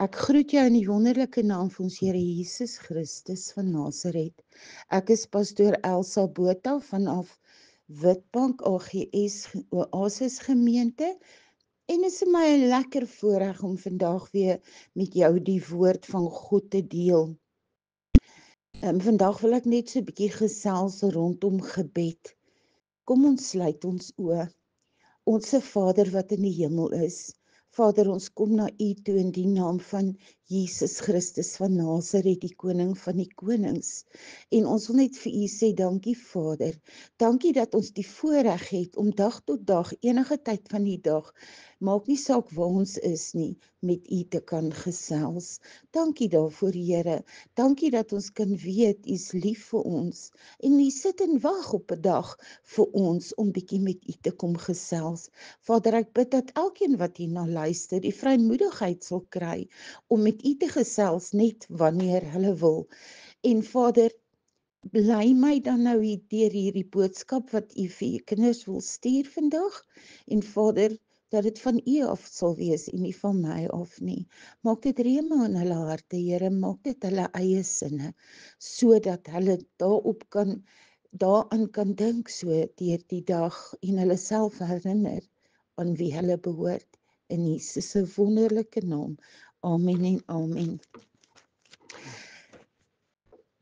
Ek groet jou in die wonderlike naam van ons Here Jesus Christus van Nasaret. Ek is pastoor Elsa Botha vanaf Witbank AGS Oasis gemeente en is vir my 'n lekker voorreg om vandag weer met jou die woord van God te deel. Vandag wil ek net so 'n bietjie gesels rondom gebed. Kom ons sluit ons oë. Onse Vader wat in die hemel is, Vader, ons kom na U toe in die naam van Jesus Christus van Nasaret, die koning van die konings. En ons wil net vir U sê, dankie Vader. Dankie dat ons die voorreg het om dag tot dag, enige tyd van die dag, maak nie saak waar ons is nie, met U te kan gesels. Dankie daarvoor, Here. Dankie dat ons kan weet, U is lief vir ons. En U sit en wag op 'n dag vir ons om bietjie met U te kom gesels. Vader, ek bid dat elkeen wat hierna luister, die vrymoedigheid sal kry om met U te gesels net wanneer hulle wil. En Vader, bly my dan nou deur hierdie boodskap wat U vir U kinders wil stuur vandag. En Vader, dat dit van U af sal wees en nie van my af nie. Maak dit rema in hulle harte, Here, maak dit hulle eie sinne, sodat hulle daaraan kan dink so deur die dag en hulle self herinner aan wie hulle behoort, in Jesus se wonderlike naam. Amen en amen.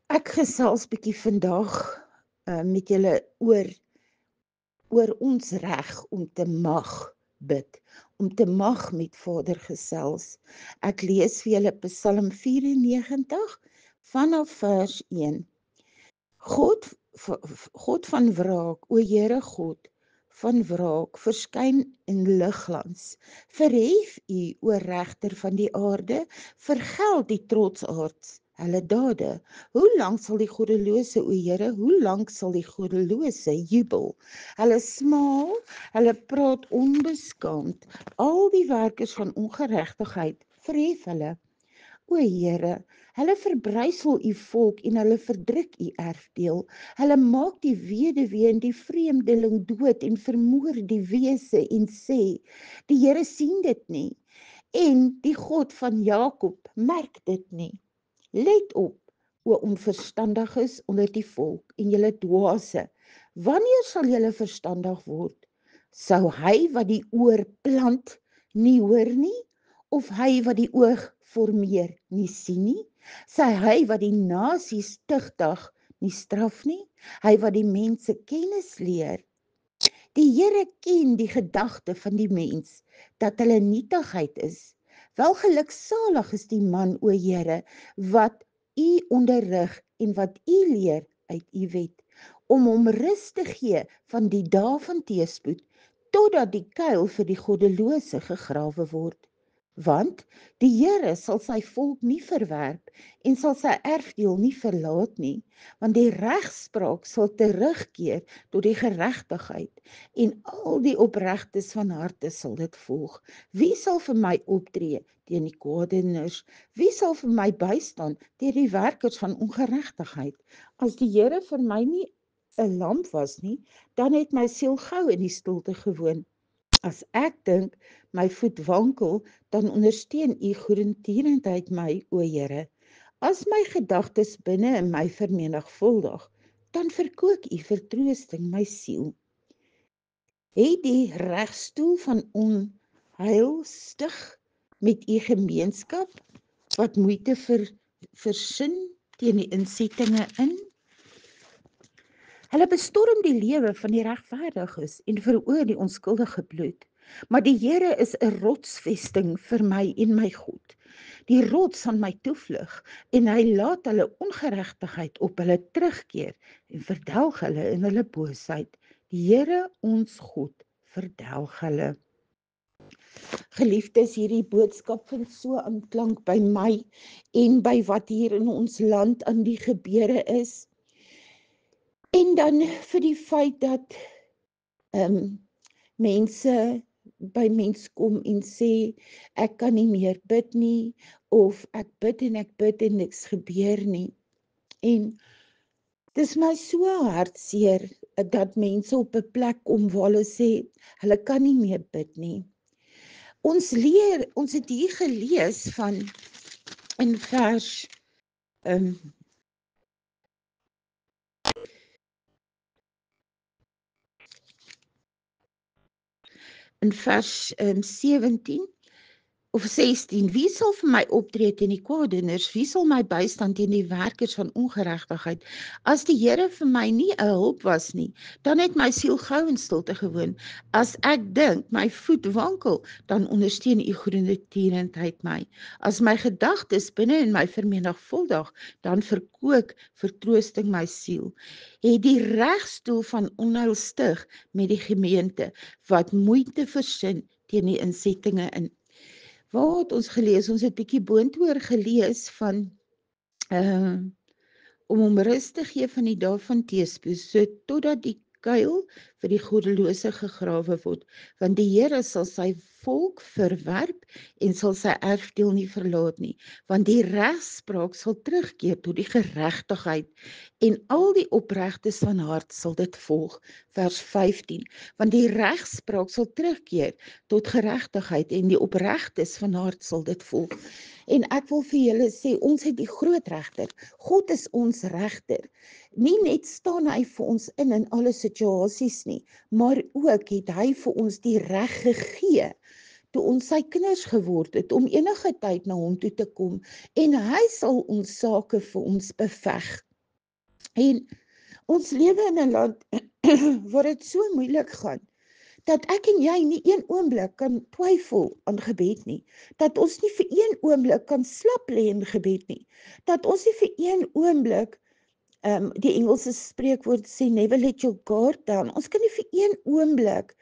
Ek gesels bietjie vandag met julle oor ons reg om te mag bid, om te mag met Vader gesels. Ek lees vir julle Psalm 94 vanaf vers 1. God van wraak, o Here God van wraak, verskyn in ligglans. Verhef U, o regter van die aarde, vergeld die trotsaards hulle dade. Hoe lank sal die goddelose, o Here, hoe lank sal die goddelose jubel? Hulle smaal, hulle praat onbeskaamd, al die werkers van ongeregtigheid, verhef hulle. O Here, hulle verbrysel U volk en hulle verdruk U erfdeel. Hulle maak die weduwee en die vreemdeling dood en vermoor die wese en sê, die Here sien dit nie en die God van Jakob merk dit nie. Let op, o onverstandiges onder die volk en julle dwaase. Wanneer sal julle verstandig word? Sou hy wat die oor plant nie hoor nie, of hy wat die oog formeer nie sien nie? Sy hy wat die nasies tugtig nie straf nie? Hy wat die mense kennis leer? Die Here ken die gedagte van die mens, dat hulle nietigheid is. Welgeluksalig is die man, o Here, wat U onderrig en wat U leer uit U wet, om hom rus te gee van die dae van teëspoed, totdat die kuil vir die goddelose gegrawe word. Want die Here sal sy volk nie verwerp en sal sy erfdeel nie verlaat nie, want die regspraak sal terugkeer tot die geregtigheid en al die opregtes van harte sal dit volg. Wie sal vir my optree teen die kwaadenaars? Wie sal vir my bystaan teen die werkers van ongeregtigheid? As die Here vir my nie 'n lamp was nie, dan het my siel gou in die stilte gewoon. As ek dink, my voet wankel, dan ondersteun U goedertierenheid my, o Here. As my gedagtes binne in my vermenigvuldig, dan verkoop U vertroosting my siel. Het die regstoel van onheil stig met U gemeenskap, wat moeite versin teen die insettinge in? Hulle bestorm die lewe van die regverdiges en veroor die onskuldige bloed. Maar die Here is 'n rotsvesting vir my en my God, die rots van my toevlug, en hy laat hulle ongeregtigheid op hulle terugkeer en verdelg hulle in hulle boosheid. Die Here ons God verdelg hulle. Geliefdes, hierdie boodskap vind so aanklank by my en by wat hier in ons land aan die gebeure is. En dan vir die feit dat mense by mens kom en sê, ek kan nie meer bid nie, of ek bid en niks gebeur nie. En dis my so hartseer dat mense op 'n plek kom waar hulle sê, hulle kan nie meer bid nie. Ons het hier gelees van in vers in vers 17 of 16, wie sal vir my optree teen die kwaadoeners? Wie sal my bystand teen die werkers van ongeregtigheid? As die Here vir my nie 'n hulp was nie, dan het my siel gou in stilte gewoon. As ek dink my voet wankel, dan ondersteun u goedertierenheid my. As my gedagtes binne in my vermenigvuldig, dan verkoop vertroosting my siel. Het die regstoel van onheil stig met die gemeente, wat moeite versin teen die insettinge in. Waar het ons gelees? Ons het bietjie boontoe gelees van om hom rus te gee van die dae van teëspoed, so totdat die kuil vir die goddelose gegrawe word, want die Here sal sy volk verwerp en sal sy erfdeel nie verlaat nie, want die regspraak sal terugkeer tot die geregtigheid en al die opregtes van hart sal dit volg. Vers 15, want die regspraak sal terugkeer tot geregtigheid en die opregtes van hart sal dit volg. En ek wil vir julle sê, ons het die groot regter. God is ons regter. Nie net staan hy vir ons in alle situasies nie, maar ook het hy vir ons die reg gegee toe ons sy kinders geword het, om enige tyd na hom toe te kom, en hy sal ons sake vir ons beveg. En ons lewe in 'n land waar dit so moeilik gaan, dat ek en jy nie een oomblik kan twyfel aan gebed nie, dat ons nie vir een oomblik kan slap lê in gebed nie, dat ons nie vir een oomblik, die Engelse spreekwoord sê, never let your guard down, ons kan nie vir een oomblik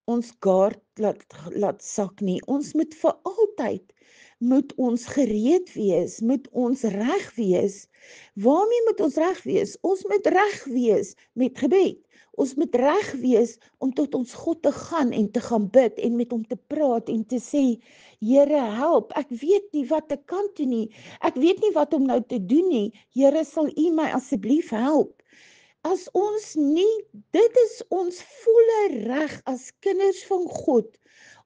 ons guard laat sak nie, ons moet vir altyd, moet ons gereed wees, moet ons reg wees. Waarmee moet ons reg wees? Ons moet reg wees met gebed. Ons moet reg wees om tot ons God te gaan en te gaan bid en met hom te praat en te sê, Here help, ek weet nie wat ek kan doen nie, ek weet nie wat om nou te doen nie, Here sal u my asseblief help. As ons nie, dit is ons volle reg as kinders van God,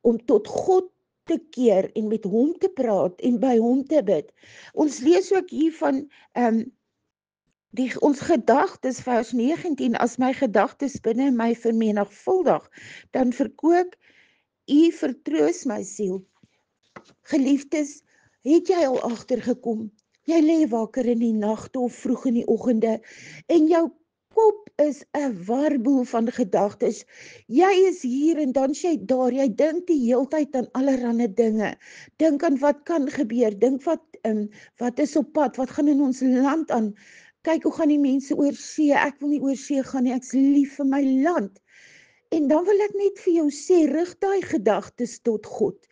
om tot God te keer en met hom te praat en by hom te bid. Ons lees ook hier van ons gedagtes, vers 19, as my gedagtes binne my vermenigvuldig, dan verkoop u vertroos my siel. Geliefdes, het jy al agtergekom, jy lê wakker in die nagte of vroeg in die oggende, en jou kop is 'n warboel van gedagtes. Jy is hier en dan jy daar, jy dink die heeltyd aan allerlei dinge. Dink aan wat kan gebeur, dink wat is op pad, wat gaan in ons land aan. Kyk hoe gaan die mense oor see, ek wil nie oor see gaan nie, ek's lief vir my land. En dan wil ek net vir jou sê, rig daai gedagtes tot God.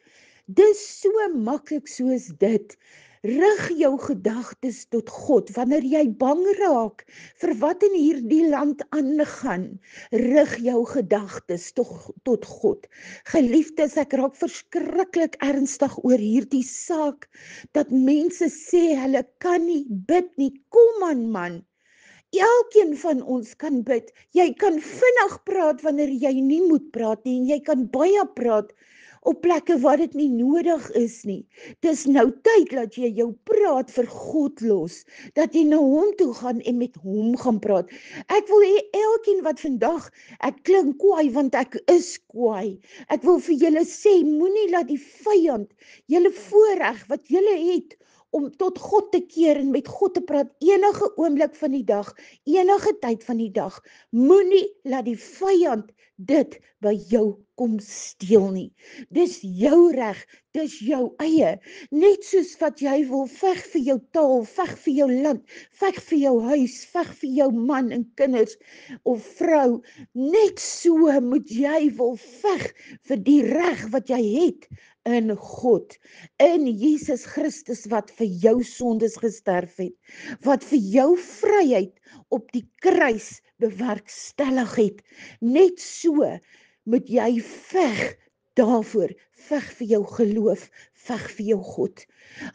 Dis so maklik soos dit. Rig jou gedagtes tot God, wanneer jy bang raak vir wat in hierdie land aangaan, rig jou gedagtes tot God. Geliefdes, ek raak verskriklik ernstig oor hierdie saak, dat mense sê, hulle kan nie bid nie, kom aan man, elkeen van ons kan bid, jy kan vinnig praat wanneer jy nie moet praat nie, en jy kan baie praat op plekke waar dit nie nodig is nie. Dis nou tyd dat jy jou praat vir God los, dat jy na hom toe gaan en met hom gaan praat. Ek wil hê elkeen wat vandag, ek klink kwaai want ek is kwaai. Ek wil vir julle sê, moenie laat die vyand julle voorreg wat julle het om tot God te keer en met God te praat enige oomblik van die dag, enige tyd van die dag, moenie laat die vyand dit by jou kom steel nie. Dis jou reg, dis jou eie. Net soos wat jy wil veg vir jou taal, veg vir jou land, veg vir jou huis, veg vir jou man en kinders of vrou, net so moet jy wil veg vir die reg wat jy het in God, in Jesus Christus wat vir jou sondes gesterf het, wat vir jou vryheid op die kruis bewerkstellig het. Net so moet jy veg daarvoor, veg vir jou geloof, veg vir jou God.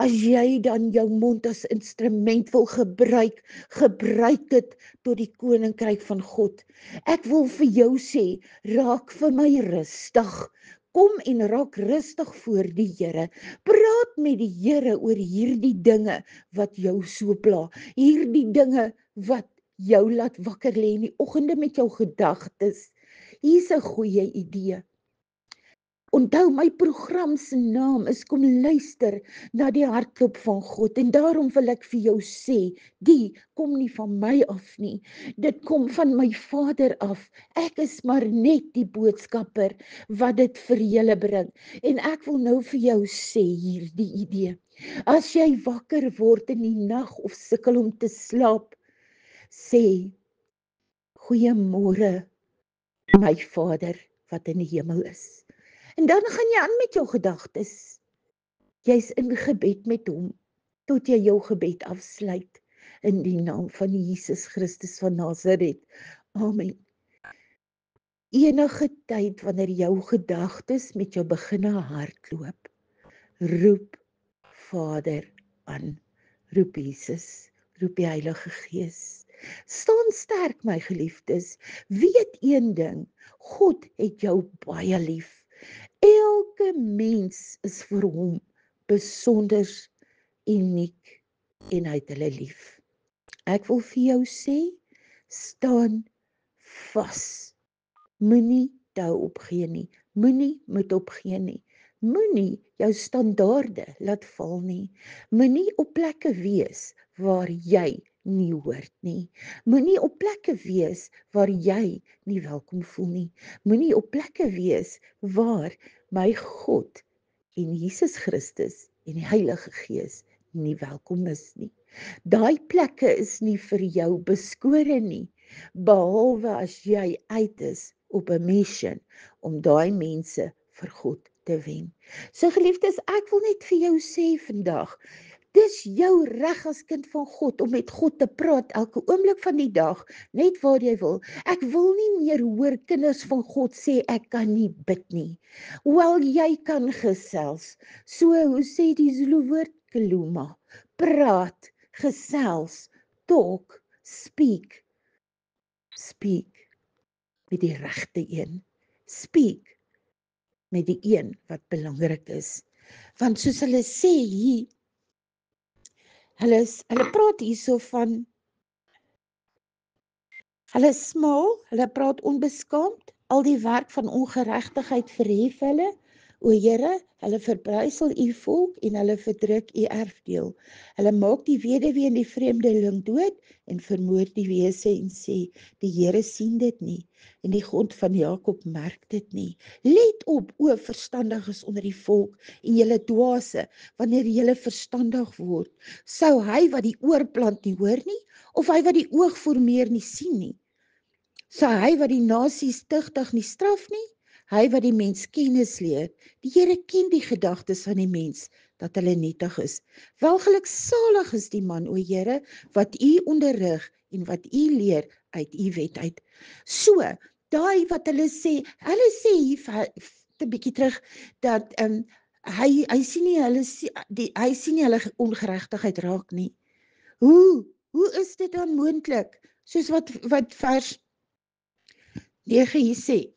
As jy dan jou mond as instrument wil gebruik dit tot die koninkryk van God. Ek wil vir jou sê, raak vir my rustig, Kom en raak rustig voor die Here. Praat met die Here oor hierdie dinge wat jou so pla. Hierdie dinge wat jou laat wakker lê in die oggende met jou gedagtes. Hier's 'n goeie idee. Onthou, my program se naam is Kom luister na die hartklop van God, en daarom wil ek vir jou sê, die kom nie van my af nie, dit kom van my Vader af. Ek is maar net die boodskapper wat dit vir julle bring, en ek wil nou vir jou sê hierdie idee. As jy wakker word in die nag of sukkel om te slaap, sê, goeiemôre my Vader wat in die hemel is. En dan gaan jy aan met jou gedagtes. Jy's in gebed met hom, tot jy jou gebed afsluit, in die naam van Jesus Christus van Nasaret. Amen. Enige tyd wanneer jou gedagtes met jou begin hardloop, roep Vader aan, roep Jesus, roep die Heilige Gees. Staan sterk, my geliefdes, weet een ding, God het jou baie lief. Elke mens is vir hom besonder, uniek, en hy het hulle lief. Ek wil vir jou sê, staan vas. Moenie tou opgee nie, moenie moed opgee nie, moenie jou standaarde laat val nie, moenie op plekke wees waar jy nie hoort nie, moenie op plekke wees waar jy nie welkom voel nie, moenie op plekke wees waar my God en Jesus Christus en die Heilige Gees nie welkom is nie. Daai plekke is nie vir jou beskore nie, behalwe as jy uit is op 'n mission om daai mense vir God te wen. So geliefdes, ek wil net vir jou sê vandag, dis jou reg as kind van God om met God te praat elke oomblik van die dag, net waar jy wil. Ek wil nie meer hoor kinders van God sê ek kan nie bid nie. Wel, jy kan gesels. So, hoe sê die Zulu woord? Keluma. Praat, gesels, talk, speak. Speak met die regte een. Speak met die een wat belangrik is. Want soos hulle sê hier, hulle praat hierso van, hulle is smal, hulle praat onbeskaamd, al die werk van ongeregtigheid verhef hulle. O Here, hulle verbrysel u volk en hulle verdruk u erfdeel. Hulle maak die weduwee en die vreemdeling dood en vermoor die wese en sê, die Here sien dit nie en die God van Jakob merk dit nie. Let op, o verstandiges onder die volk en julle dwaase, wanneer julle verstandig word, sou hy wat die oor plant nie hoor nie, of hy wat die oog formeer nie sien nie. Sou hy wat die nasies tugtig nie straf nie, hy wat die mens kennis leer. Die Here ken die gedagtes van die mens, dat hulle nietig is. Welgeluksalig is die man, o Here, wat u onderrig en wat u leer uit u wet uit. So, daai wat hulle sê hier 'n bietjie terug, dat hy sien nie hulle ongeregtigheid raak nie. Hoe is dit dan moontlik? Soos wat vers 9 hier sê,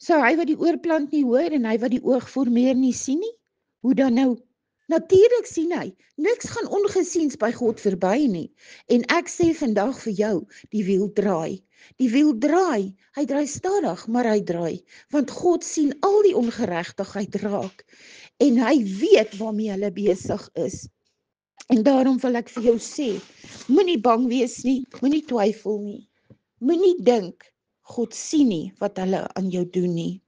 so hy wat die oorplant nie hoor en hy wat die oog formeer nie sien nie, hoe dan nou? Natuurlik sien hy, niks gaan ongesiens by God verby nie, en ek sê vandag vir jou, die wiel draai, hy draai stadig, maar hy draai, want God sien al die ongeregtigheid raak, en hy weet waarmee hulle besig is, en daarom wil ek vir jou sê, moenie bang wees nie, moenie twyfel nie, moenie dink, God sien nie wat hulle aan jou doen nie.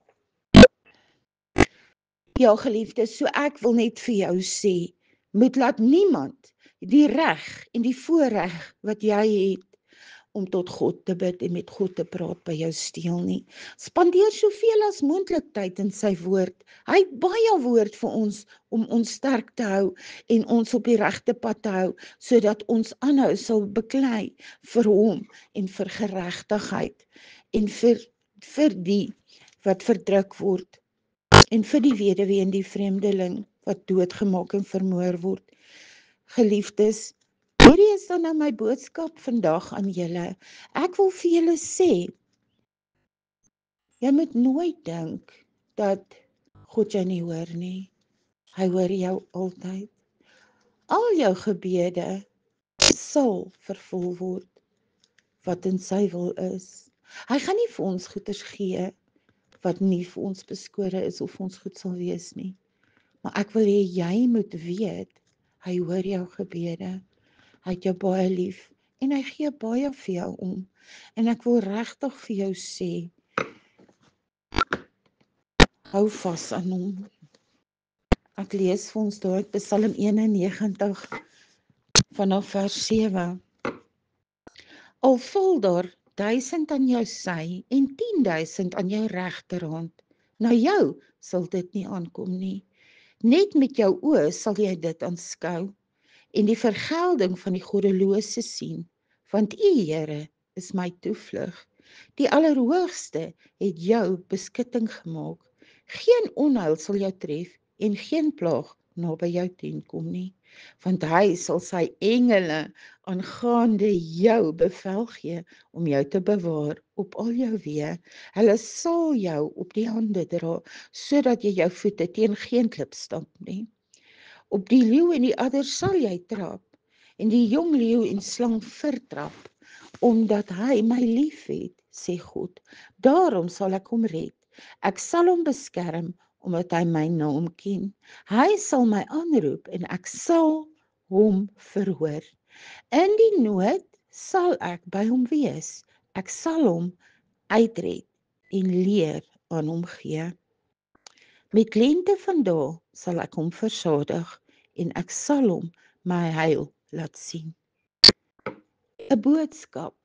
Ja, geliefdes, so ek wil net vir jou sê, moet laat niemand die reg en die voorreg wat jy het om tot God te bid en met God te praat by jou steel nie. Spandeer soveel as moontlik tyd in sy woord. Hy het baie woord vir ons om ons sterk te hou en ons op die regte pad te hou, sodat ons aanhou sal beklei vir hom en vir geregtigheid en vir die wat verdruk word en vir die weduwee en die vreemdeling wat doodgemaak en vermoor word. Geliefdes, hierdie is dan nou my boodskap vandag aan julle. Ek wil vir julle sê, jy moet nooit dink dat God jou nie hoor nie. Hy hoor jou altyd. Al jou gebede sal vervul word wat in sy wil is. Hy gaan nie vir ons goeders gee wat nie vir ons beskore is of ons goed sal wees nie. Maar ek wil hê jy moet weet, hy hoor jou gebede. Hy het jou baie lief en hy gee baie vir jou om. En ek wil regtig vir jou sê, hou vas aan hom. Ek lees vir ons daar uit Psalm 91 vanaf vers 7. Al val daar 1000 aan jou sy en 10.000 aan jou regterhand, na jou sal dit nie aankom nie. Net met jou oë sal jy dit aanskou en die vergelding van die goddelose sien, want U, Here, is my toevlug. Die Allerhoogste het jou beskutting gemaak. Geen onheil sal jou tref en geen plaag naby jou tent kom nie, want hy sal sy engele aangaande jou bevel gee om jou te bewaar op al jou weë. Hulle sal jou op die hande dra, sodat jy jou voete teen geen klip stamp nie. Op die leeu en die adder sal jy trap, en die jong leeu en slang vertrap, omdat hy my lief het, sê God. Daarom sal ek hom red. Ek sal hom beskerm, omdat hy my naam ken. Hy sal my aanroep en ek sal hom verhoor. In die nood sal ek by hom wees. Ek sal hom uitred en leer aan hom gee. Met lente van dae sal ek hom versadig en ek sal hom my heil laat sien. 'n Boodskap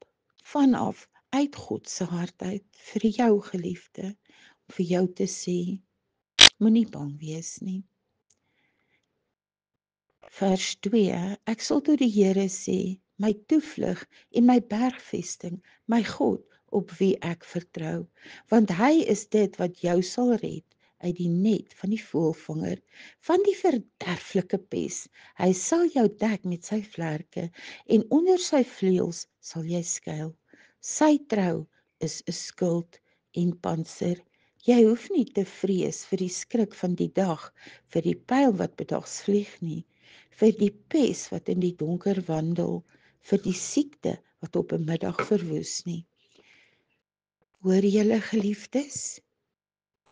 vanaf uit God se hart uit vir jou geliefde, om vir jou te sê, moenie bang wees nie. Vers 2, ek sal tot die Here sê, my toevlug en my bergvesting, my God, op wie ek vertrou, want hy is dit wat jou sal red uit die net van die voëlvanger, van die verderflike pes. Hy sal jou dek met sy vlerke en onder sy vleuels sal jy skuil. Sy trou is 'n skild en pantser. Jy hoef nie te vrees vir die skrik van die dag, vir die pyl wat bedags vlieg nie, vir die pes wat in die donker wandel, vir die siekte wat op 'n middag verwoes nie. Hoor julle geliefdes,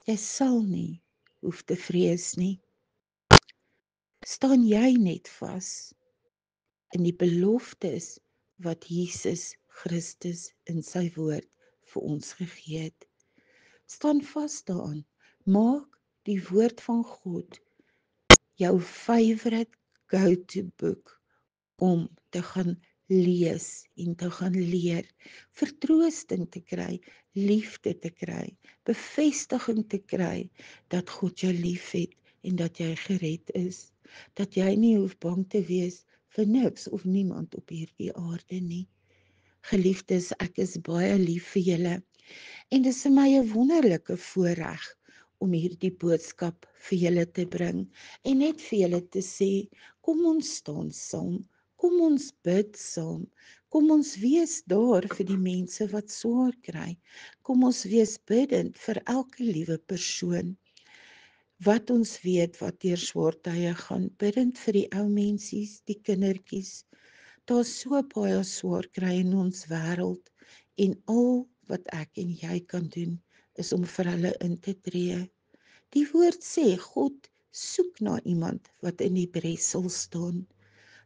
jy sal nie hoef te vrees nie. Staan jy net vas in die beloftes wat Jesus Christus in sy woord vir ons gegee het. Staan vas daaraan. Maak die woord van God jou favorite go-to boek om te gaan lees en te gaan leer, vertroosting te kry, liefde te kry, bevestiging te kry dat God jou liefhet en dat jy gered is, dat jy nie hoef bang te wees vir niks of niemand op hierdie aarde nie. Geliefdes, ek is baie lief vir julle en dit is vir my 'n wonderlike voorreg om hierdie boodskap vir julle te bring en net vir julle te sê, kom ons staan saam, kom ons bid saam, kom ons wees daar vir die mense wat swaar kry, kom ons wees bidend vir elke liewe persoon wat ons weet wat deur swaar tye gaan, bidend vir die ou mensies, die kindertjies. Daar's so baie swaar kry in ons wêreld en al wat ek en jy kan doen is om vir hulle in te tree. Die woord sê, God soek na iemand wat in die bres sal staan.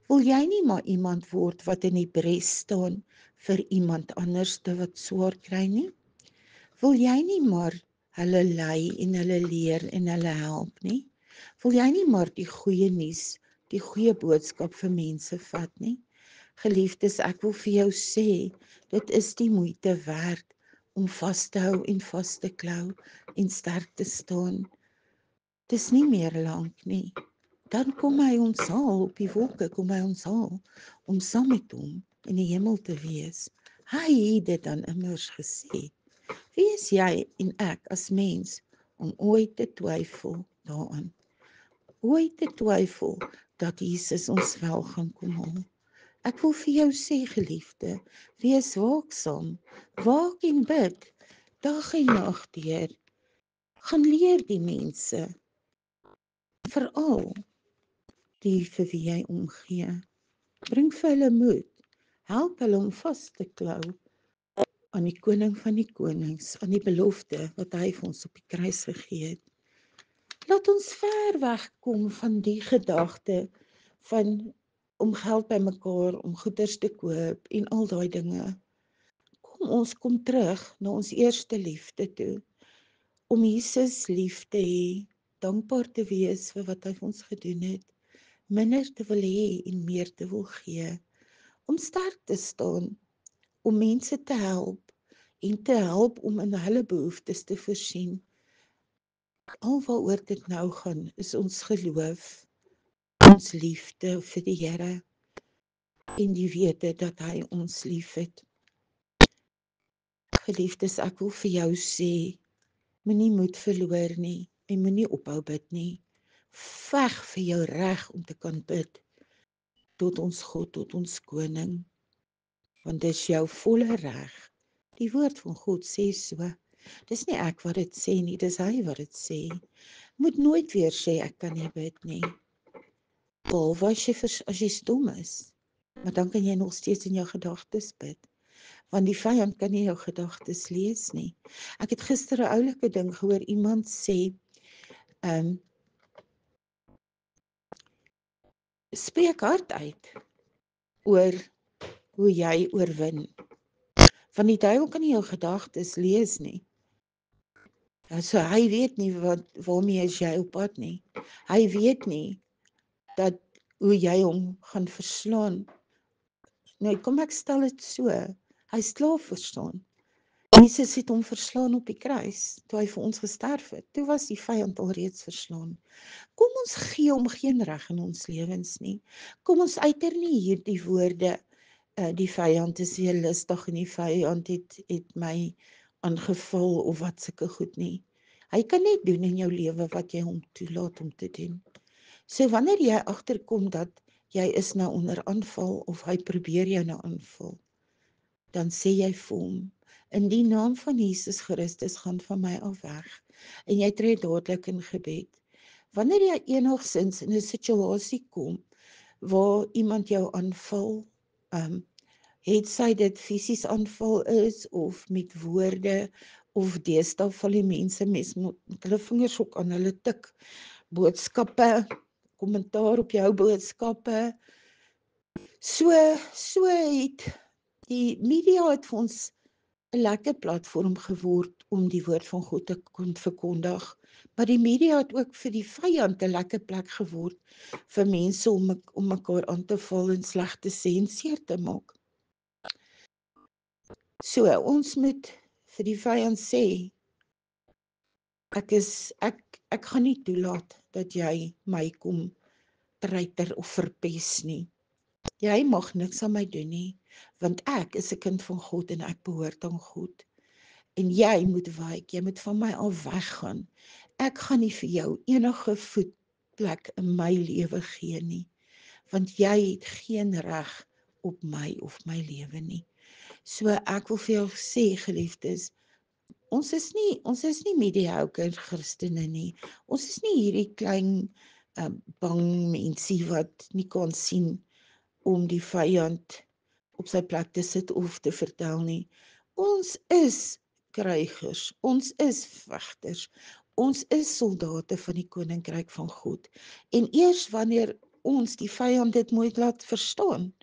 Wil jy nie maar iemand word wat in die bres staan vir iemand anders wat swaar kry nie? Wil jy nie maar hulle lei en hulle leer en hulle help nie? Wil jy nie maar die goeie nuus, die goeie boodskap vir mense vat nie? Geliefdes, ek wil vir jou sê, dit is die moeite werd om vas te hou en vas te klou en sterk te staan. Dis nie meer lank nie. Dan kom hy ons haal op die wolke, kom hy ons haal om saam met hom in die hemel te wees. Hy het dit dan immers gesê. Wie is jy en ek as mens om ooit te twyfel daaraan? Ooit te twyfel dat Jesus ons wel gaan kom haal? Ek wil vir jou sê, geliefde, wees waaksaam, waak en bid, dag en nag deur. Gaan leer die mense, veral die vir wie jy omgee. Bring vir hulle moed, help hulle om vas te klou aan die koning van die konings, aan die belofte wat hy vir ons op die kruis gegee het. Laat ons ver wegkom van die gedagte van om geld bymekaar, om goeders te koop en al daai dinge. Ons kom terug na ons eerste liefde toe, om Jesus lief te hê, dankbaar te wees vir wat hy vir ons gedoen het, minder te wil hê en meer te wil gee, om sterk te staan, om mense te help en te help om in hulle behoeftes te voorsien. Al waaroor dit nou gaan, is ons geloof, ons liefde vir die Here en die wete dat hy ons liefhet. Geliefdes, ek wil vir jou sê, moenie moed verloor nie en moenie ophou bid nie. Veg vir jou reg om te kan bid tot ons God, tot ons koning, want dis jou volle reg. Die woord van God sê so. Dis nie ek wat dit sê nie, dis hy wat dit sê. Moet nooit weer sê ek kan nie bid nie. Behalwe as jy stom is, maar dan kan jy nog steeds in jou gedagtes bid. Want die vyand kan nie jou gedagtes lees nie. Ek het gister 'n oulike ding gehoor, iemand sê, spreek hard uit oor hoe jy oorwin. Want die duiwel kan nie jou gedagtes lees nie. So hy weet nie waarmee is jy op pad nie. Hy weet nie dat hoe jy hom gaan verslaan. Nou kom ek stel dit so, hy's klaar verslaan. Jesus het hom verslaan op die kruis, toe hy vir ons gesterf het. Toe was die vyand alreeds verslaan. Kom ons gee hom geen reg in ons lewens nie. Kom ons uiter nie hierdie woorde, die vyand is heel lustig en die vyand het my aangeval of wat sulke goed nie. Hy kan net doen in jou lewe wat jy hom toelaat om te doen. So wanneer jy agterkom dat jy is nou onder aanval of hy probeer jou nou aanval, dan sê jy vir hom, in die naam van Jesus Christus gaan van my af weg, en jy tree dadelik in gebed. Wanneer jy enigsins in 'n situasie kom waar iemand jou aanval, het sy dit fisies aanval is of met woorde, of deesdae val die mense met hulle vingers ook aan hulle tik, boodskappe, kommentaar op jou boodskappe. So het die media het vir ons 'n lekker platform geword om die woord van God te kon verkondig. Maar die media het ook vir die vyand 'n lekker plek geword vir mense om mekaar aan te val en sleg te sê en seer te maak. So ons moet vir die vyand sê, ek gaan nie toelaat dat jy my kom treiter of verpes nie. Jy mag niks aan my doen nie, want ek is 'n kind van God en ek behoort aan God. En jy moet wyk, jy moet van my af weggaan. Ek gaan nie vir jou enige voetplek in my lewe gee nie, want jy het geen reg op my of my lewe nie. So ek wil vir jou sê, geliefdes, ons is nie mediocre Christene nie. Ons is nie hierdie klein bang mensie wat nie kan sien om die vyand op sy plek te sit of te vertel nie. Ons is krygers, ons is vegters, ons is soldate van die koninkryk van God. En eers wanneer ons die vyand dit mooi laat verstaan,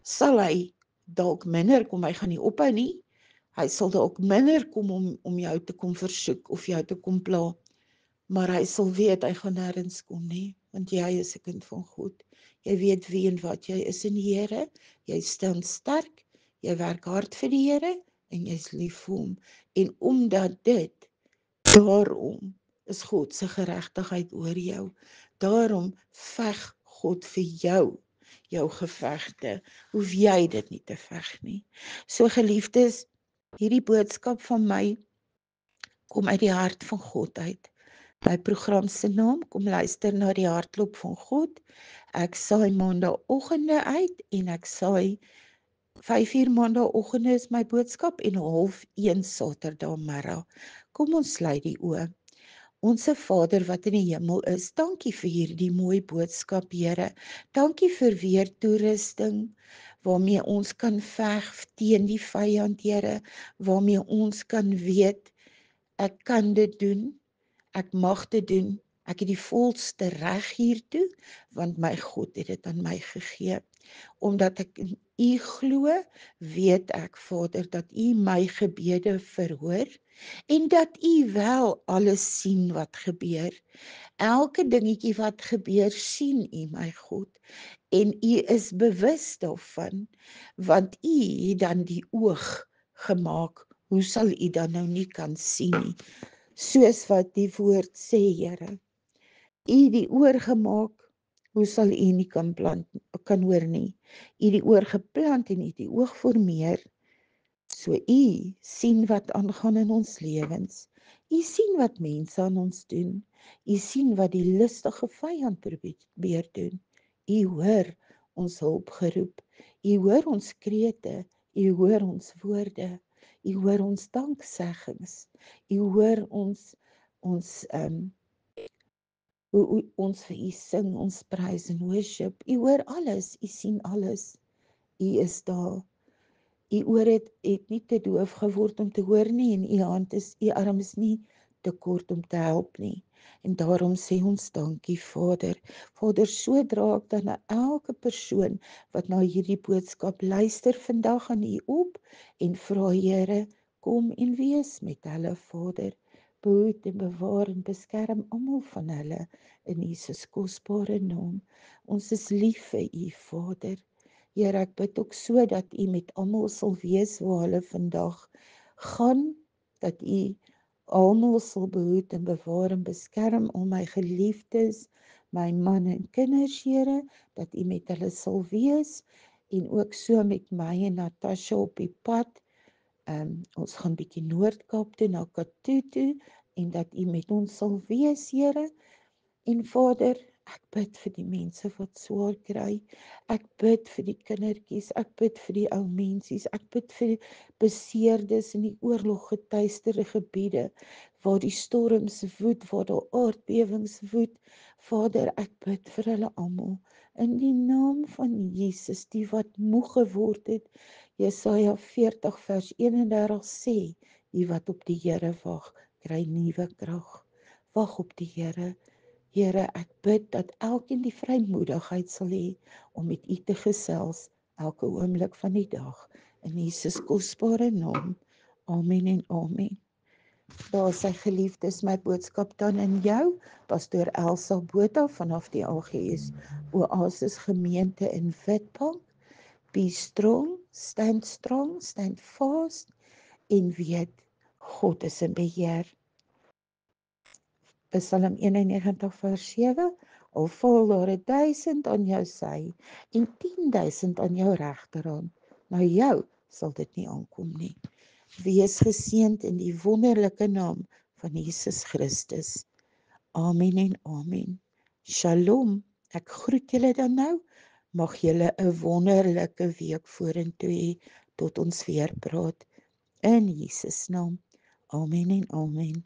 sal hy dalk minder kom, hy gaan nie ophou nie. Hy sal dalk minder kom om jou te kom versoek of jou te kom pla, maar hy sal weet hy gaan nêrens kom nie, want jy is 'n kind van God. Jy weet wie en wat jy is in die Here, jy staan sterk, jy werk hard vir die Here en jy's lief vir hom. En omdat daarom is God se geregtigheid oor jou. Daarom veg God vir jou gevegte. Hoef jy dit nie te veg nie. So geliefdes, hierdie boodskap van my kom uit die hart van God uit. My program se naam, kom luister na die hartklop van God. Ek saai maandagooggende uit en ek saai 5:00 maandagooggende is my boodskap en 12:30 Saterdagmiddag. Kom ons sluit die oë. Onse Vader wat in die hemel is, dankie vir hierdie mooi boodskap, Here. Dankie vir weer toerusting waarmee ons kan veg teen die vyand, Here, waarmee ons kan weet ek kan dit doen. Ek mag dit doen. Ek het die volste reg hiertoe, want my God het dit aan my gegee. Omdat ek in U glo, weet ek, Vader, dat U my gebede verhoor en dat U wel alles sien wat gebeur. Elke dingetjie wat gebeur, sien U, my God, en U is bewus daarvan, want U het dan die oog gemaak. Hoe sal U dan nou nie kan sien nie? Soos wat die woord sê, Here. U die oor gemaak, hoe sal U nie kan hoor nie? U die oor geplant en U die oog formeer. So U sien wat aangaan in ons lewens. U sien wat mense aan ons doen. U sien wat die lustige vyand probeer doen. U hoor ons hulpgeroep. U hoor ons krete. U hoor ons woorde. U hoor ons dankseggings. U hoor ons hoe ons vir U sing, ons praise and worship. U hoor alles, U sien alles. U is daar. U oor het nie te doof geword om te hoor nie en U arm is nie te kort om te help nie. En daarom sê ons dankie, Vader. Vader, so dra ek dan na elke persoon wat na hierdie boodskap luister vandag aan U op en vra, Here, kom en wees met hulle, Vader. Behoed en bewaar en beskerm almal van hulle in Jesus kosbare naam. Ons is lief vir U, Vader. Here, ek bid ook so dat U met almal sal wees waar hulle vandag gaan, dat U almal sal behoed en bewaar en beskerm, al my geliefdes, my man en kinders, Here, dat U met hulle sal wees, en ook so met my en Natasha op die pad. Ons gaan bietjie Noord-Kaap toe, na Kathu toe, en dat U met ons sal wees, Here. En Vader, ek bid vir die mense wat swaar kry. Ek bid vir die kindertjies, ek bid vir die ou mensies, ek bid vir die beseerdes in die oorloggetuisterde gebiede, waar die storms woed, waar daar aardbewings woed. Vader, ek bid vir hulle almal, in die naam van Jesus, die wat moeg geword het. Jesaja 40 vers 31 sê, die wat op die Here wag, kry nuwe krag. Wag op die Here. Here, ek bid dat elkeen die vrymoedigheid sal hê om met U te gesels elke oomblik van die dag. In Jesus kosbare naam. Amen en amen. Daar sy geliefdes, my boodskap dan in jou, Pastoor Elsa Botha vanaf die AGS Oasis gemeente in Witbank. Be strong, stand fast en weet, God is in beheer. Psalm 91 vers 7, al val daar 1000 aan jou sy en 10.000 aan jou regterhand, na jou sal dit nie aankom nie. Wees geseënd in die wonderlike naam van Jesus Christus. Amen en amen. Shalom. Ek groet julle dan nou. Mag julle 'n wonderlike week vorentoe hê tot ons weer praat. In Jesus naam. Amen en amen.